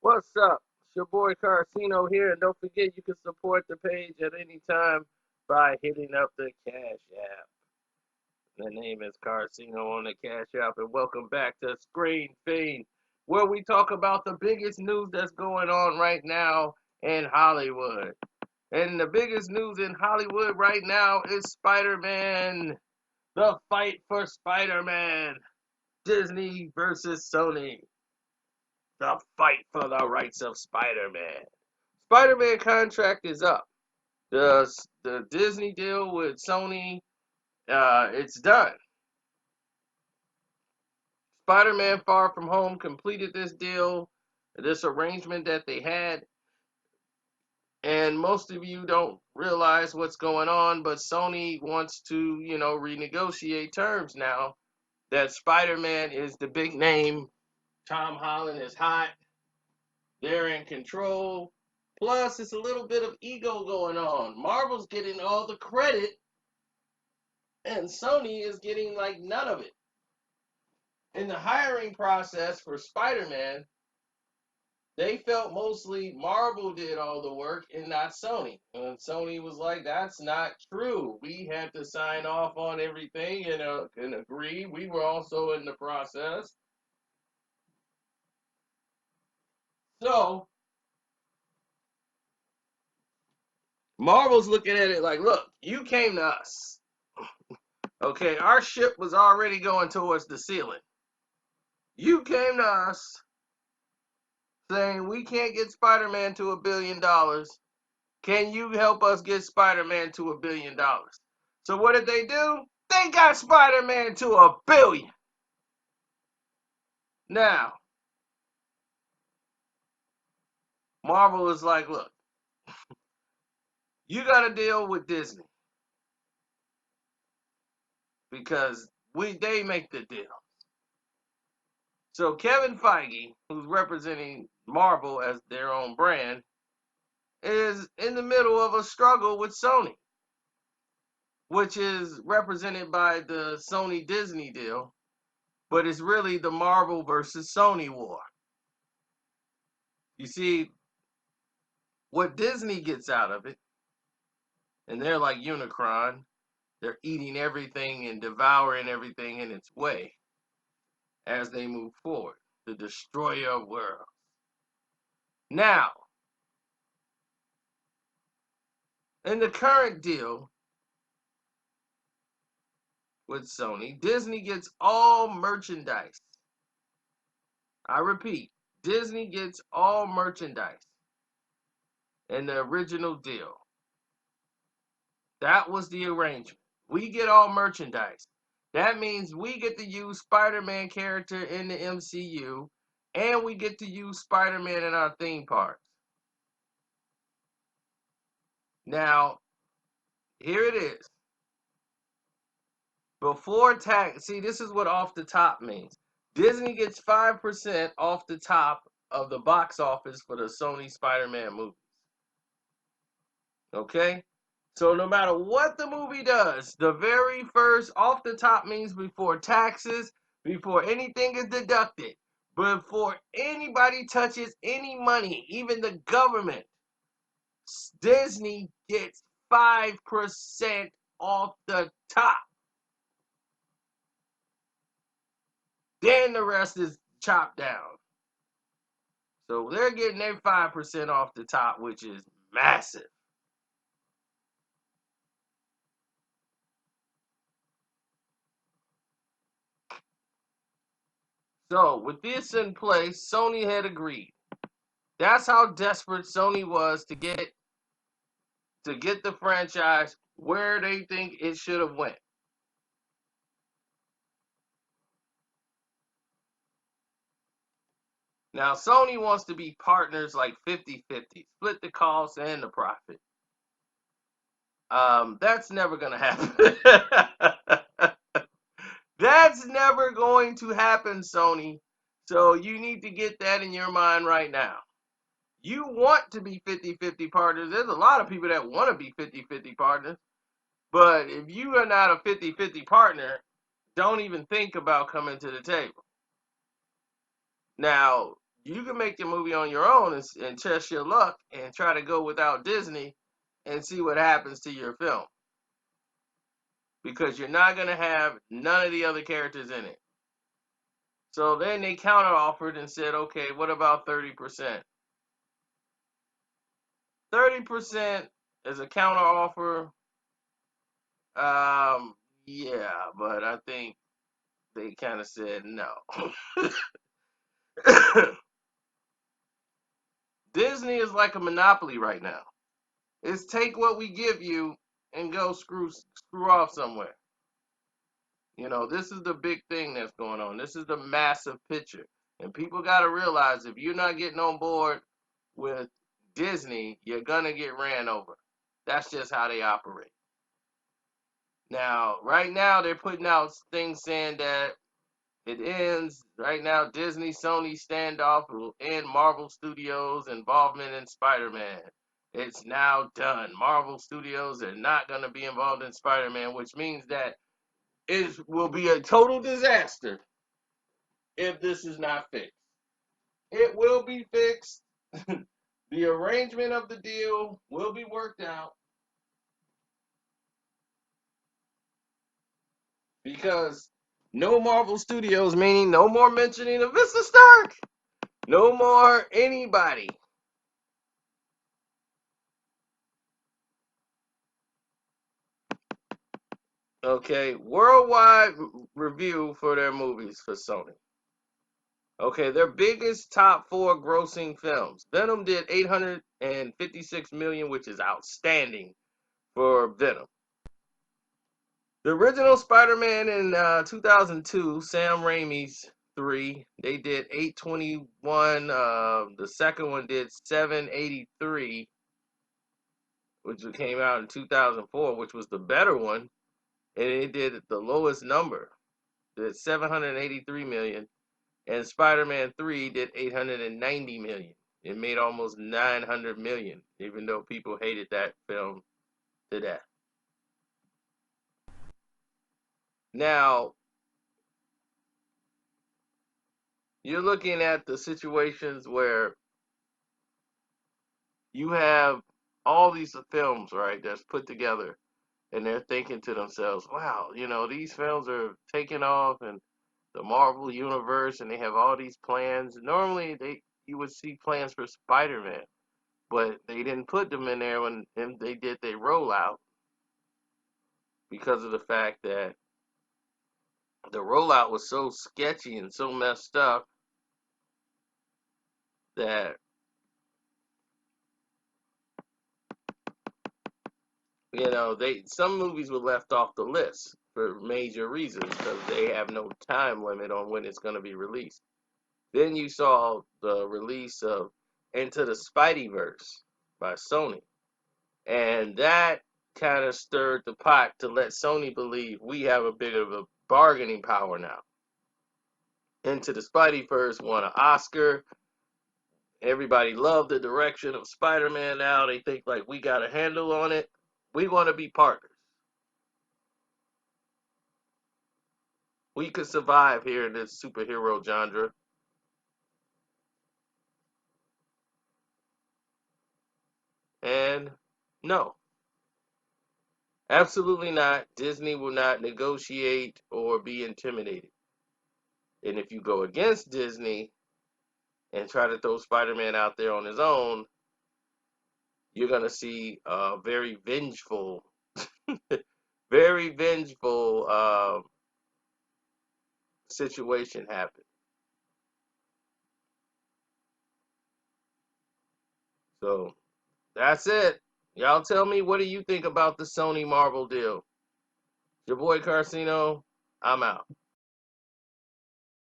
What's up? It's your boy Carcino here, and don't forget you can support the page at any time by hitting up the Cash App. The name is Carcino on the Cash App, and welcome back to Screen Fiend, where we talk about the biggest news that's going on right now in Hollywood. And the biggest news in Hollywood right now is Spider-Man. The fight for Spider-Man. Disney versus Sony. The fight for the rights of Spider-Man. Spider-Man contract is up. The Disney deal with Sony, it's done. Spider-Man Far From Home completed this deal, this arrangement that they had, and most of you don't realize what's going on, but Sony wants to, renegotiate terms now that Spider-Man is the big name. Tom Holland is hot. They're in control. Plus, it's a little bit of ego going on. Marvel's getting all the credit, and Sony is getting like none of it. In the hiring process for Spider-Man, they felt mostly Marvel did all the work and not Sony. And Sony was like, that's not true. We had to sign off on everything and agree. We were also in the process. So, Marvel's looking at it like, look, you came to us. Okay, our ship was already going towards the ceiling. You came to us saying we can't get Spider-Man to $1 billion. Can you help us get Spider-Man to $1 billion? So what did they do? They got Spider-Man to $1 billion. Now, Marvel is like, look, you got to deal with Disney because they make the deal. So Kevin Feige, who's representing Marvel as their own brand, is in the middle of a struggle with Sony, which is represented by the Sony Disney deal, but it's really the Marvel versus Sony war. You see, what Disney gets out of it, and they're like Unicron, they're eating everything and devouring everything in its way as they move forward, the destroyer of worlds. Now, in the current deal with Sony, Disney gets all merchandise. I repeat, Disney gets all merchandise in the original deal. That was the arrangement. We get all merchandise. That means we get to use Spider-Man character in the MCU, and we get to use Spider-Man in our theme parks. Now, here it is. Before tax, see, this is what off the top means. Disney gets 5% off the top of the box office for the Sony Spider-Man movies. Okay? So no matter what the movie does, the very first off the top means before taxes, before anything is deducted, before anybody touches any money, even the government, Disney gets 5% off the top. Then the rest is chopped down. So they're getting their 5% off the top, which is massive. So with this in place, Sony had agreed. That's how desperate Sony was to get the franchise where they think it should have went. Now Sony wants to be partners like 50-50, split the cost and the profit. That's never gonna happen. That's never going to happen, Sony. So you need to get that in your mind right now. You want to be 50-50 partners. There's a lot of people that want to be 50-50 partners. But if you are not a 50-50 partner, don't even think about coming to the table. Now, you can make your movie on your own and test your luck and try to go without Disney and see what happens to your film. Because you're not going to have none of the other characters in it. So then they counter offered and said, okay, what about 30%? 30% as a counter offer. Yeah, but I think they kind of said no. Disney is like a monopoly right now. It's take what we give you and go screw off somewhere. You know, this is the big thing that's going on. This is the massive picture. And people got to realize if you're not getting on board with Disney, you're going to get ran over. That's just how they operate. Now, right now, they're putting out things saying that it ends. Right now, Disney Sony standoff will end Marvel Studios' involvement in Spider Man. It's now done. Marvel Studios are not going to be involved in Spider Man, which means that it will be a total disaster if this is not fixed. It will be fixed. The arrangement of the deal will be worked out because no Marvel Studios, meaning no more mentioning of Mr. Stark, no more anybody. Okay, worldwide review for their movies for Sony. Okay, their biggest top four grossing films. Venom did 856 million, which is outstanding for Venom. The original Spider-Man in 2002, Sam Raimi's 3, they did 821. The second one did 783, which came out in 2004, which was the better one, and it did the lowest number, did 783 million, and Spider-Man 3 did 890 million. It made almost 900 million, even though people hated that film to death. Now, you're looking at the situations where you have all these films, right, that's put together, and they're thinking to themselves, wow, you know, these films are taking off in the Marvel universe, and they have all these plans. Normally, you would see plans for Spider-Man, but they didn't put them in there when they did their rollout because of the fact that the rollout was so sketchy and so messed up that, you know, some movies were left off the list for major reasons because they have no time limit on when it's going to be released. Then you saw the release of Into the Spideyverse by Sony, and that kind of stirred the pot to let Sony believe we have a bit of a bargaining power now. Into the Spideyverse won an Oscar. Everybody loved the direction of Spider-Man now. They think like we got a handle on it. We want to be partners. We could survive here in this superhero genre. And no, absolutely not. Disney will not negotiate or be intimidated. And if you go against Disney and try to throw Spider-Man out there on his own, you're going to see a very vengeful, very vengeful situation happen. So that's it. Y'all tell me, what do you think about the Sony Marvel deal? Your boy Carcino, I'm out.